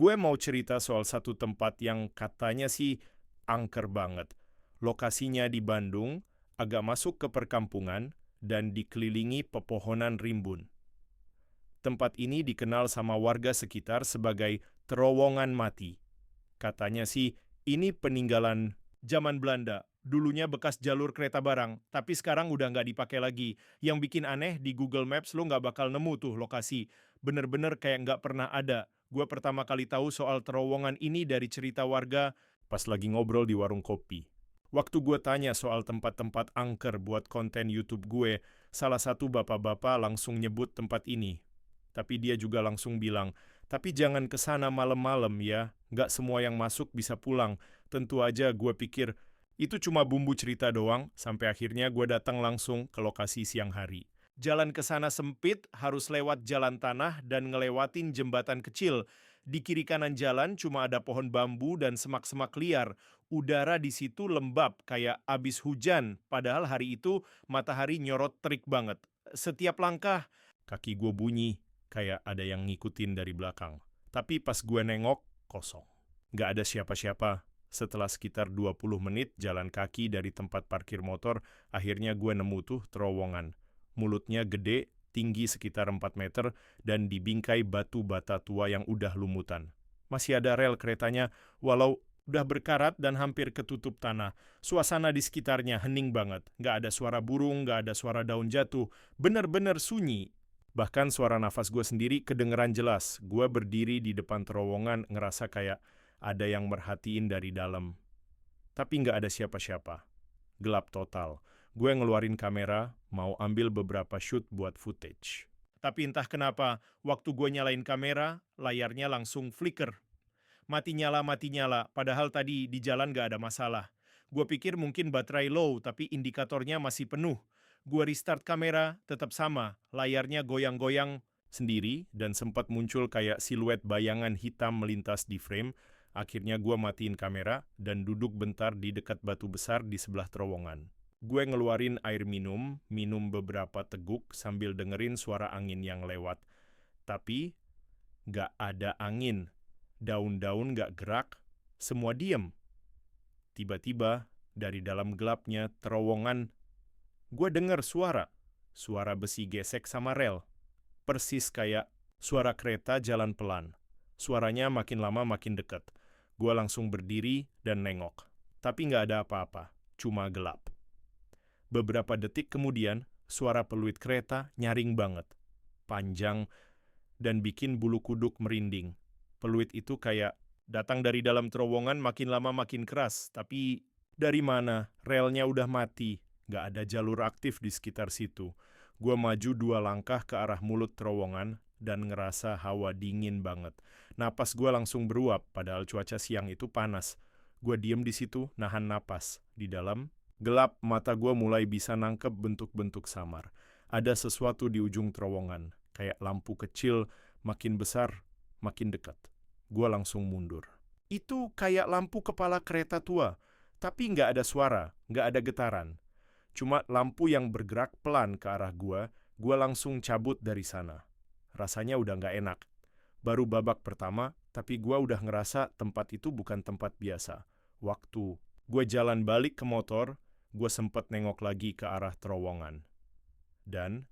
Gue mau cerita soal satu tempat yang katanya sih angker banget. Lokasinya di Bandung, agak masuk ke perkampungan, dan dikelilingi pepohonan rimbun. Tempat ini dikenal sama warga sekitar sebagai terowongan mati. Katanya sih, ini peninggalan zaman Belanda. Dulunya bekas jalur kereta barang, tapi sekarang udah nggak dipakai lagi. Yang bikin aneh, di Google Maps lo nggak bakal nemu tuh lokasi. Bener-bener kayak nggak pernah ada. Gue pertama kali tahu soal terowongan ini dari cerita warga pas lagi ngobrol di warung kopi. Waktu gue tanya soal tempat-tempat angker buat konten YouTube gue, salah satu bapak-bapak langsung nyebut tempat ini. Tapi dia juga langsung bilang, tapi jangan ke sana malam-malam ya, nggak semua yang masuk bisa pulang. Tentu aja gue pikir, itu cuma bumbu cerita doang, sampai akhirnya gue datang langsung ke lokasi siang hari. Jalan ke sana sempit, harus lewat jalan tanah dan ngelewatin jembatan kecil. Di kiri kanan jalan cuma ada pohon bambu dan semak-semak liar. Udara di situ lembab, kayak abis hujan, padahal hari itu matahari nyorot terik banget. Setiap langkah, kaki gue bunyi, kayak ada yang ngikutin dari belakang. Tapi pas gue nengok, kosong. Nggak ada siapa-siapa. Setelah sekitar 20 menit jalan kaki dari tempat parkir motor, akhirnya gue nemu tuh terowongan. Mulutnya gede, tinggi sekitar 4 meter, dan dibingkai batu bata tua yang udah lumutan. Masih ada rel keretanya, walau udah berkarat dan hampir ketutup tanah. Suasana di sekitarnya hening banget. Nggak ada suara burung, nggak ada suara daun jatuh. Bener-bener sunyi. Bahkan suara nafas gue sendiri kedengeran jelas. Gue berdiri di depan terowongan ngerasa kayak ada yang merhatiin dari dalam. Tapi nggak ada siapa-siapa. Gelap total. Gue ngeluarin kamera, mau ambil beberapa shoot buat footage. Tapi entah kenapa, waktu gue nyalain kamera, layarnya langsung flicker. Mati nyala, padahal tadi di jalan nggak ada masalah. Gue pikir mungkin baterai low, tapi indikatornya masih penuh. Gue restart kamera, tetap sama. Layarnya goyang-goyang sendiri dan sempat muncul kayak siluet bayangan hitam melintas di frame. Akhirnya gue matiin kamera dan duduk bentar di dekat batu besar di sebelah terowongan. Gue ngeluarin air minum, minum beberapa teguk sambil dengerin suara angin yang lewat. Tapi nggak ada angin. Daun-daun nggak gerak, semua diem. Tiba-tiba, dari dalam gelapnya terowongan, gue denger suara besi gesek sama rel. Persis kayak suara kereta jalan pelan. Suaranya makin lama makin dekat. Gue langsung berdiri dan nengok. Tapi nggak ada apa-apa, cuma gelap. Beberapa detik kemudian, suara peluit kereta nyaring banget. Panjang dan bikin bulu kuduk merinding. Peluit itu kayak datang dari dalam terowongan makin lama makin keras. Tapi dari mana? Relnya udah mati. Nggak ada jalur aktif di sekitar situ. Gue maju 2 langkah ke arah mulut terowongan dan ngerasa hawa dingin banget. Napas gue langsung beruap, padahal cuaca siang itu panas. Gue diem di situ, nahan napas. Di dalam, gelap, mata gue mulai bisa nangkep bentuk-bentuk samar. Ada sesuatu di ujung terowongan, kayak lampu kecil, makin besar, makin dekat. Gue langsung mundur. Itu kayak lampu kepala kereta tua, tapi nggak ada suara, nggak ada getaran. Cuma lampu yang bergerak pelan ke arah gue langsung cabut dari sana. Rasanya udah nggak enak. Baru babak pertama, tapi gue udah ngerasa tempat itu bukan tempat biasa. Waktu gue jalan balik ke motor, gue sempet nengok lagi ke arah terowongan. Dan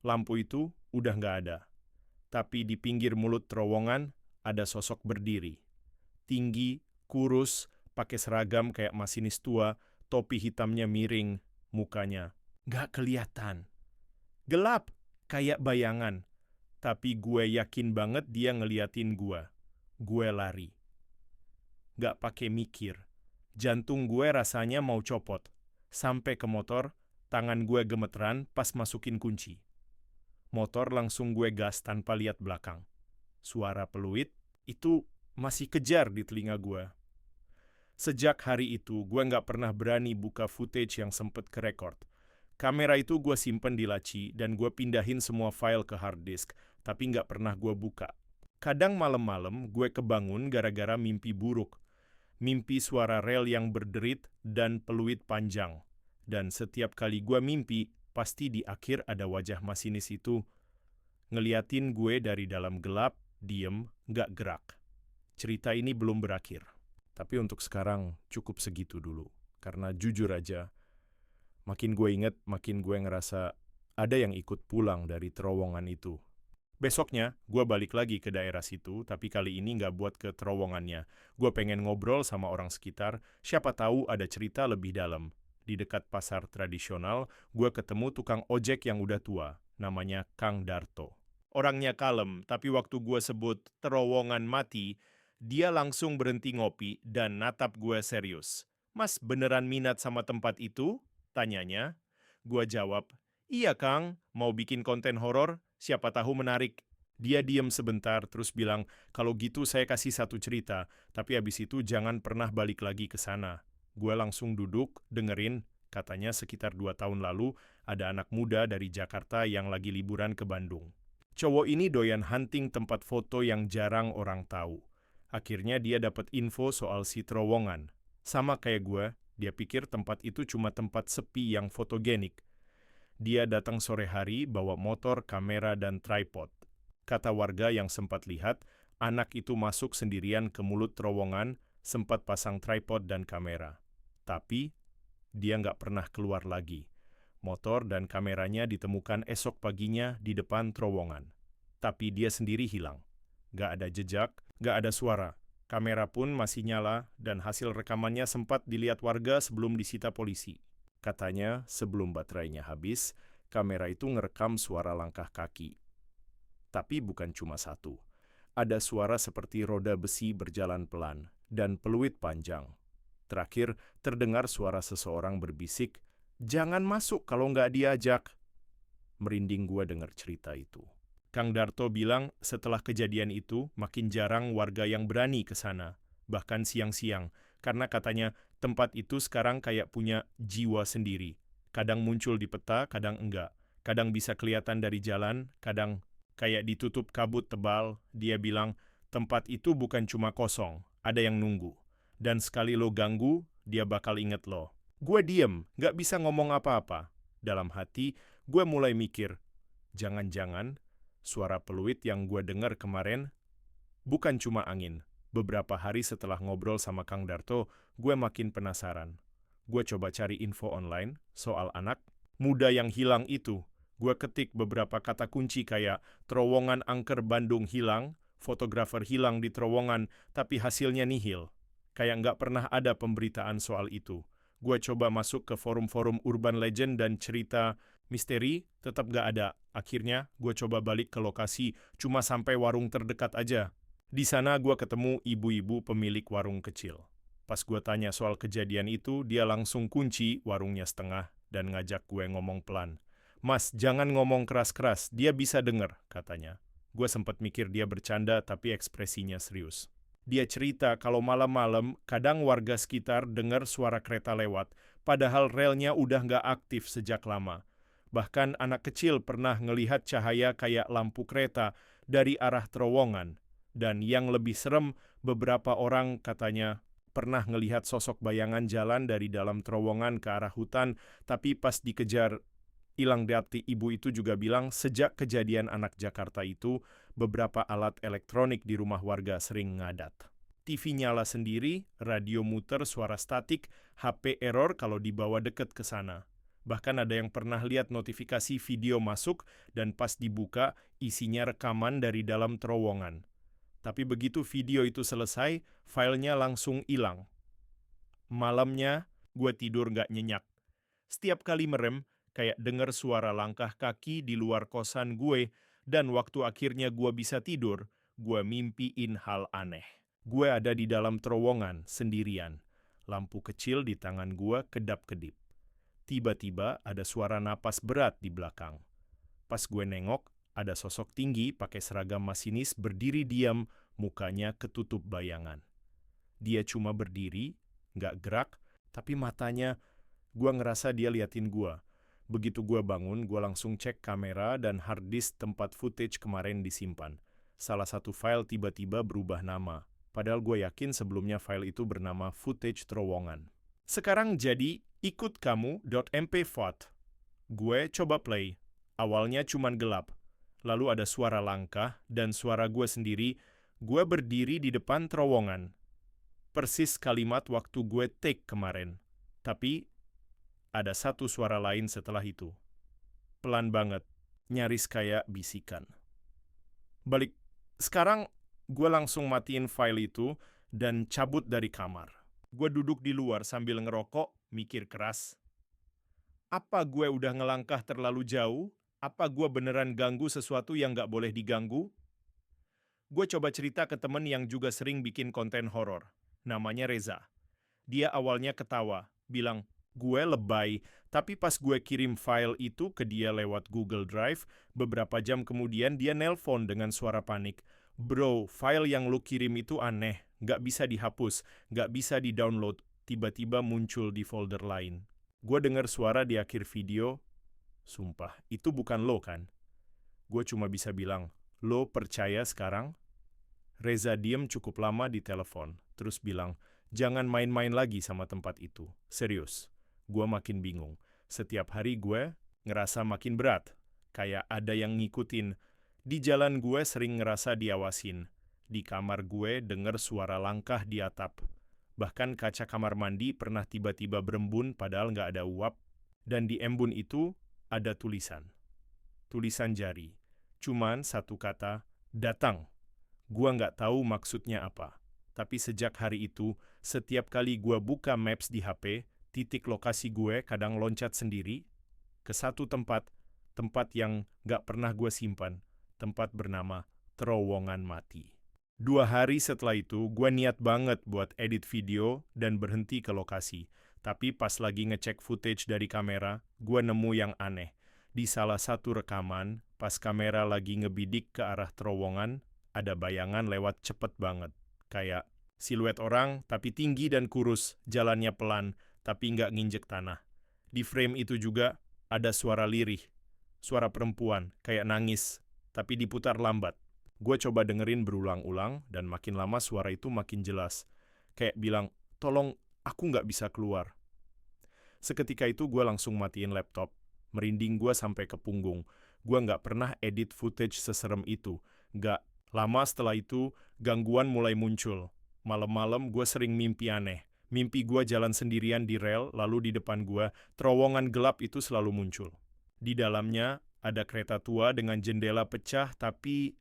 lampu itu udah nggak ada. Tapi di pinggir mulut terowongan ada sosok berdiri. Tinggi, kurus, pakai seragam kayak masinis tua, topi hitamnya miring, mukanya nggak kelihatan. Gelap, kayak bayangan. Tapi gue yakin banget dia ngeliatin gue. Gue lari. Nggak pakai mikir. Jantung gue rasanya mau copot. Sampai ke motor, tangan gue gemeteran pas masukin kunci. Motor langsung gue gas tanpa lihat belakang. Suara peluit itu masih kejar di telinga gue. Sejak hari itu, gue nggak pernah berani buka footage yang sempet kerekord. Kamera itu gue simpen di laci dan gue pindahin semua file ke hard disk, tapi nggak pernah gue buka. Kadang malam-malam gue kebangun gara-gara mimpi buruk. Mimpi suara rel yang berderit dan peluit panjang. Dan setiap kali gue mimpi, pasti di akhir ada wajah masinis itu ngeliatin gue dari dalam gelap, diem, nggak gerak. cerita ini belum berakhir. Tapi untuk sekarang cukup segitu dulu. Karena jujur aja, makin gue inget, makin gue ngerasa ada yang ikut pulang dari terowongan itu. Besoknya, gue balik lagi ke daerah situ, tapi kali ini nggak buat ke terowongannya. Gue pengen ngobrol sama orang sekitar, siapa tahu ada cerita lebih dalam. Di dekat pasar tradisional, gue ketemu tukang ojek yang udah tua, namanya Kang Darto. Orangnya kalem, tapi waktu gue sebut terowongan mati, dia langsung berhenti ngopi dan natap gue serius. Mas beneran minat sama tempat itu? Tanyanya. Gue jawab, iya Kang, mau bikin konten horor, siapa tahu menarik. Dia diem sebentar terus bilang, kalau gitu saya kasih satu cerita, tapi abis itu jangan pernah balik lagi ke sana. Gue langsung duduk, dengerin, katanya sekitar 2 tahun lalu ada anak muda dari Jakarta yang lagi liburan ke Bandung. Cowok ini doyan hunting tempat foto yang jarang orang tahu. Akhirnya dia dapat info soal si terowongan. Sama kayak gue, dia pikir tempat itu cuma tempat sepi yang fotogenik. Dia datang sore hari bawa motor, kamera, dan tripod. Kata warga yang sempat lihat, anak itu masuk sendirian ke mulut terowongan, sempat pasang tripod dan kamera. Tapi, dia nggak pernah keluar lagi. Motor dan kameranya ditemukan esok paginya di depan terowongan. Tapi dia sendiri hilang. Nggak ada jejak, nggak ada suara. Kamera pun masih nyala dan hasil rekamannya sempat dilihat warga sebelum disita polisi. Katanya, sebelum baterainya habis, kamera itu ngerekam suara langkah kaki. Tapi bukan cuma satu. Ada suara seperti roda besi berjalan pelan dan peluit panjang. Terakhir, terdengar suara seseorang berbisik, "Jangan masuk kalau nggak diajak." Merinding gua dengar cerita itu. Kang Darto bilang setelah kejadian itu, makin jarang warga yang berani ke sana, bahkan siang-siang, karena katanya tempat itu sekarang kayak punya jiwa sendiri. Kadang muncul di peta, kadang enggak. Kadang bisa kelihatan dari jalan, kadang kayak ditutup kabut tebal. Dia bilang, tempat itu bukan cuma kosong, ada yang nunggu. Dan sekali lo ganggu, dia bakal inget lo. Gue diem, gak bisa ngomong apa-apa. Dalam hati, gue mulai mikir, jangan-jangan suara peluit yang gue dengar kemarin bukan cuma angin. Beberapa hari setelah ngobrol sama Kang Darto, gue makin penasaran. Gue coba cari info online soal anak muda yang hilang itu. Gue ketik beberapa kata kunci kayak terowongan angker Bandung hilang, fotografer hilang di terowongan, tapi hasilnya nihil. Kayak nggak pernah ada pemberitaan soal itu. Gue coba masuk ke forum-forum urban legend dan cerita misteri, tetap nggak ada. Akhirnya, gue coba balik ke lokasi, cuma sampai warung terdekat aja. Di sana gue ketemu ibu-ibu pemilik warung kecil. Pas gue tanya soal kejadian itu, dia langsung kunci warungnya setengah dan ngajak gue ngomong pelan. Mas, jangan ngomong keras-keras, dia bisa denger, katanya. Gue sempat mikir dia bercanda, tapi ekspresinya serius. Dia cerita kalau malam-malam kadang warga sekitar dengar suara kereta lewat, padahal relnya udah nggak aktif sejak lama. Bahkan anak kecil pernah ngelihat cahaya kayak lampu kereta dari arah terowongan. Dan yang lebih serem, beberapa orang katanya pernah ngelihat sosok bayangan jalan dari dalam terowongan ke arah hutan, tapi pas dikejar hilang dati. Ibu itu juga bilang sejak kejadian anak Jakarta itu, beberapa alat elektronik di rumah warga sering ngadat. TV nyala sendiri, radio muter suara statik, HP error kalau dibawa deket ke sana. Bahkan ada yang pernah lihat notifikasi video masuk dan pas dibuka isinya rekaman dari dalam terowongan. Tapi begitu video itu selesai, filenya langsung hilang. Malamnya, gue tidur gak nyenyak. Setiap kali merem, kayak denger suara langkah kaki di luar kosan gue, dan waktu akhirnya gue bisa tidur, gue mimpiin hal aneh. Gue ada di dalam terowongan, sendirian. Lampu kecil di tangan gue kedap-kedip. Tiba-tiba ada suara napas berat di belakang. Pas gue nengok, ada sosok tinggi pakai seragam masinis berdiri diam, mukanya ketutup bayangan. Dia cuma berdiri, nggak gerak, tapi matanya, gue ngerasa dia liatin gue. Begitu gue bangun, gue langsung cek kamera dan hard disk tempat footage kemarin disimpan. Salah satu file tiba-tiba berubah nama. Padahal gue yakin sebelumnya file itu bernama footage terowongan. Sekarang jadi ikutkamu.mp4. Gue coba play. Awalnya cuman gelap. Lalu ada suara langkah dan suara gue sendiri. Gue berdiri di depan terowongan. Persis kalimat waktu gue take kemarin. Tapi, ada satu suara lain setelah itu. Pelan banget, nyaris kayak bisikan. Balik, sekarang gue langsung matiin file itu dan cabut dari kamar. Gue duduk di luar sambil ngerokok, mikir keras. Apa gue udah ngelangkah terlalu jauh? Apa gue beneran ganggu sesuatu yang gak boleh diganggu? Gue coba cerita ke temen yang juga sering bikin konten horor. Namanya Reza. Dia awalnya ketawa, bilang, gue lebay, tapi pas gue kirim file itu ke dia lewat Google Drive, beberapa jam kemudian dia nelpon dengan suara panik. Bro, file yang lu kirim itu aneh, gak bisa dihapus, gak bisa di-download, tiba-tiba muncul di folder lain. Gue dengar suara di akhir video, sumpah, itu bukan lo kan? Gue cuma bisa bilang, lo percaya sekarang? Reza diem cukup lama di telepon, terus bilang, jangan main-main lagi sama tempat itu. Serius, gue makin bingung. Setiap hari gue ngerasa makin berat. Kayak ada yang ngikutin. Di jalan gue sering ngerasa diawasin. Di kamar gue denger suara langkah di atap. Bahkan kaca kamar mandi pernah tiba-tiba berembun padahal nggak ada uap. Dan di embun itu ada tulisan. Tulisan jari. Cuman satu kata, datang. Gua nggak tahu maksudnya apa. Tapi sejak hari itu, setiap kali gua buka Maps di HP, titik lokasi gue kadang loncat sendiri ke satu tempat yang nggak pernah gue simpan, tempat bernama Terowongan Mati. 2 hari setelah itu, gue niat banget buat edit video dan berhenti ke lokasi. Tapi pas lagi ngecek footage dari kamera, gue nemu yang aneh. Di salah satu rekaman, pas kamera lagi ngebidik ke arah terowongan, ada bayangan lewat cepet banget. Kayak siluet orang, tapi tinggi dan kurus, jalannya pelan, tapi nggak nginjek tanah. Di frame itu juga ada suara lirih, suara perempuan, kayak nangis, tapi diputar lambat. Gue coba dengerin berulang-ulang, dan makin lama suara itu makin jelas. Kayak bilang, tolong, aku nggak bisa keluar. Seketika itu gue langsung matiin laptop. Merinding gue sampai ke punggung. Gue nggak pernah edit footage seserem itu. Nggak. Lama setelah itu, gangguan mulai muncul. Malam-malam gue sering mimpi aneh. Mimpi gue jalan sendirian di rel, lalu di depan gue, terowongan gelap itu selalu muncul. Di dalamnya, ada kereta tua dengan jendela pecah, tapi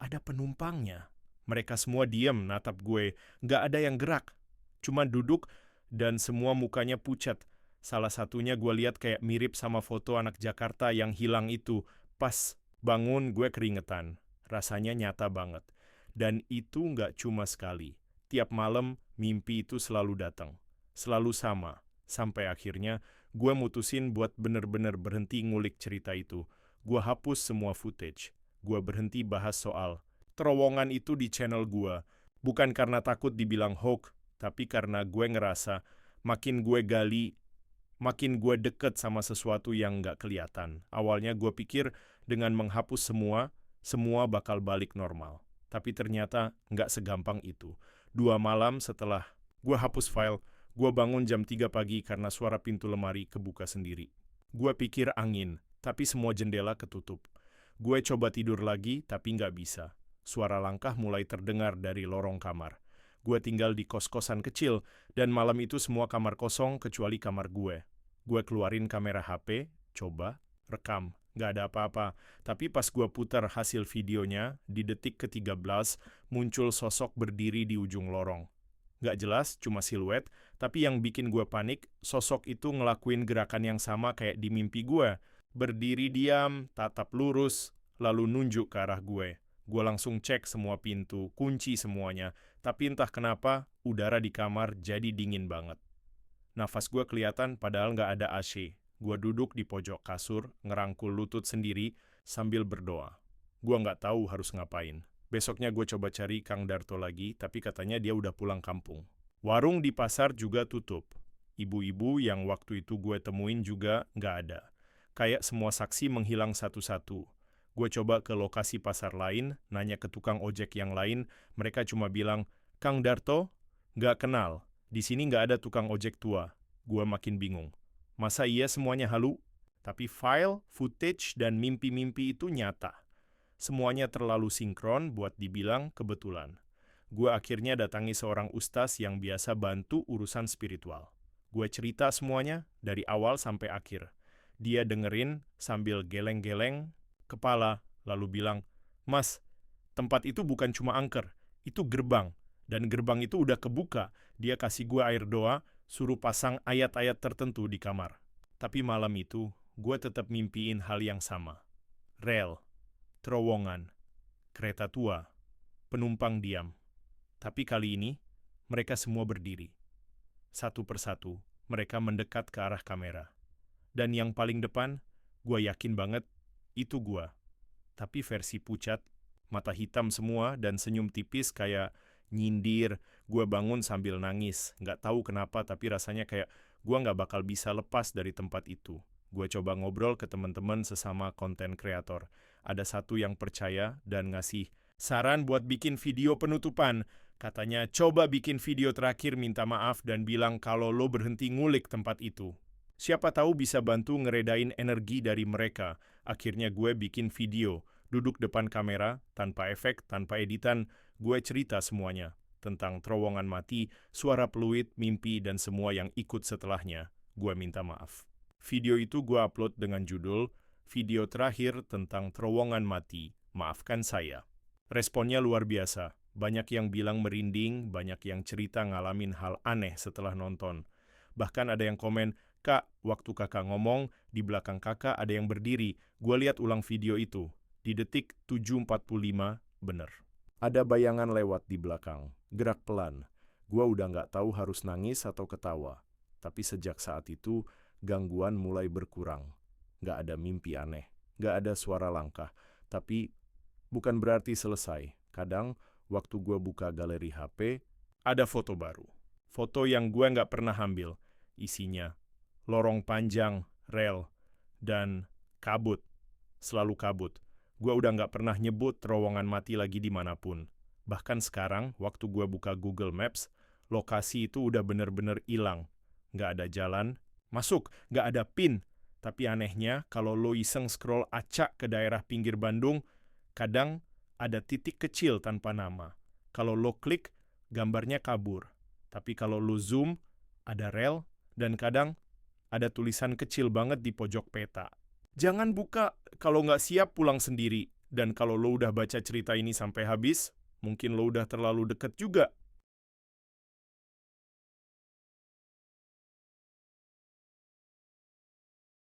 ada penumpangnya. Mereka semua diam natap gue, nggak ada yang gerak. Cuma duduk, dan semua mukanya pucat. Salah satunya gue lihat kayak mirip sama foto anak Jakarta yang hilang itu. Pas bangun, gue keringetan. Rasanya nyata banget. Dan itu nggak cuma sekali. Tiap malam, mimpi itu selalu datang. Selalu sama. Sampai akhirnya, gue mutusin buat bener-bener berhenti ngulik cerita itu. Gue hapus semua footage. Gue berhenti bahas soal terowongan itu di channel gue. Bukan karena takut dibilang hoax, tapi karena gue ngerasa makin gue gali, makin gue deket sama sesuatu yang nggak kelihatan. Awalnya gue pikir dengan menghapus semua bakal balik normal. Tapi ternyata nggak segampang itu. 2 malam setelah gue hapus file, gue bangun jam 3 pagi karena suara pintu lemari kebuka sendiri. Gue pikir angin, tapi semua jendela ketutup. Gue coba tidur lagi, tapi nggak bisa. Suara langkah mulai terdengar dari lorong kamar. Gue tinggal di kos-kosan kecil, dan malam itu semua kamar kosong kecuali kamar gue. Gue keluarin kamera HP, coba, rekam. Nggak ada apa-apa, tapi pas gue putar hasil videonya, di detik ke-13, muncul sosok berdiri di ujung lorong. Nggak jelas, cuma siluet, tapi yang bikin gue panik, sosok itu ngelakuin gerakan yang sama kayak di mimpi gue. Berdiri diam, tatap lurus, lalu nunjuk ke arah gue. Gue langsung cek semua pintu, kunci semuanya, tapi entah kenapa, udara di kamar jadi dingin banget. Nafas gue kelihatan padahal nggak ada AC. Gue duduk di pojok kasur, ngerangkul lutut sendiri sambil berdoa. Gue nggak tahu harus ngapain. Besoknya gue coba cari Kang Darto lagi, tapi katanya dia udah pulang kampung. Warung di pasar juga tutup. Ibu-ibu yang waktu itu gue temuin juga nggak ada. Kayak semua saksi menghilang satu-satu. Gue coba ke lokasi pasar lain, nanya ke tukang ojek yang lain, mereka cuma bilang, Kang Darto? Nggak kenal. Di sini nggak ada tukang ojek tua. Gue makin bingung. Masa iya semuanya halu? Tapi file, footage, dan mimpi-mimpi itu nyata. Semuanya terlalu sinkron buat dibilang kebetulan. Gue akhirnya datangi seorang ustaz yang biasa bantu urusan spiritual. Gue cerita semuanya dari awal sampai akhir. Dia dengerin sambil geleng-geleng kepala, lalu bilang, "Mas, tempat itu bukan cuma angker, itu gerbang. Dan gerbang itu udah kebuka." Dia kasih gue air doa, suruh pasang ayat-ayat tertentu di kamar. Tapi malam itu, gue tetap mimpiin hal yang sama. Rel, terowongan, kereta tua, penumpang diam. Tapi kali ini, mereka semua berdiri. Satu persatu, mereka mendekat ke arah kamera. Dan yang paling depan, gue yakin banget, itu gue. Tapi versi pucat, mata hitam semua dan senyum tipis kayak nyindir. Gue bangun sambil nangis. Nggak tahu kenapa, tapi rasanya kayak gue nggak bakal bisa lepas dari tempat itu. Gue coba ngobrol ke teman-teman sesama konten kreator. Ada satu yang percaya dan ngasih saran buat bikin video penutupan. Katanya, coba bikin video terakhir minta maaf dan bilang kalau lo berhenti ngulik tempat itu. Siapa tahu bisa bantu ngeredain energi dari mereka. Akhirnya gue bikin video. Duduk depan kamera, tanpa efek, tanpa editan, gue cerita semuanya. Tentang terowongan mati, suara peluit, mimpi, dan semua yang ikut setelahnya. Gue minta maaf. Video itu gue upload dengan judul, Video Terakhir Tentang Terowongan Mati, Maafkan Saya. Responnya luar biasa. Banyak yang bilang merinding, banyak yang cerita ngalamin hal aneh setelah nonton. Bahkan ada yang komen, "Kak, waktu kakak ngomong, di belakang kakak ada yang berdiri. Gue lihat ulang video itu. Di detik 7.45, bener. Ada bayangan lewat di belakang, gerak pelan. Gue udah nggak tahu harus nangis atau ketawa. Tapi sejak saat itu, gangguan mulai berkurang. Nggak ada mimpi aneh, nggak ada suara langkah. Tapi bukan berarti selesai. Kadang, waktu gue buka galeri HP, ada foto baru. Foto yang gue nggak pernah ambil. Isinya, lorong panjang, rel, dan kabut. Selalu kabut. Gue udah nggak pernah nyebut terowongan mati lagi dimanapun. Bahkan sekarang, waktu gue buka Google Maps, lokasi itu udah bener-bener hilang. Nggak ada jalan, masuk, nggak ada pin. Tapi anehnya, kalau lo iseng scroll acak ke daerah pinggir Bandung, kadang ada titik kecil tanpa nama. Kalau lo klik, gambarnya kabur. Tapi kalau lo zoom, ada rel, dan kadang ada tulisan kecil banget di pojok peta. Jangan buka, kalau nggak siap pulang sendiri. Dan kalau lo udah baca cerita ini sampai habis, mungkin lo udah terlalu deket juga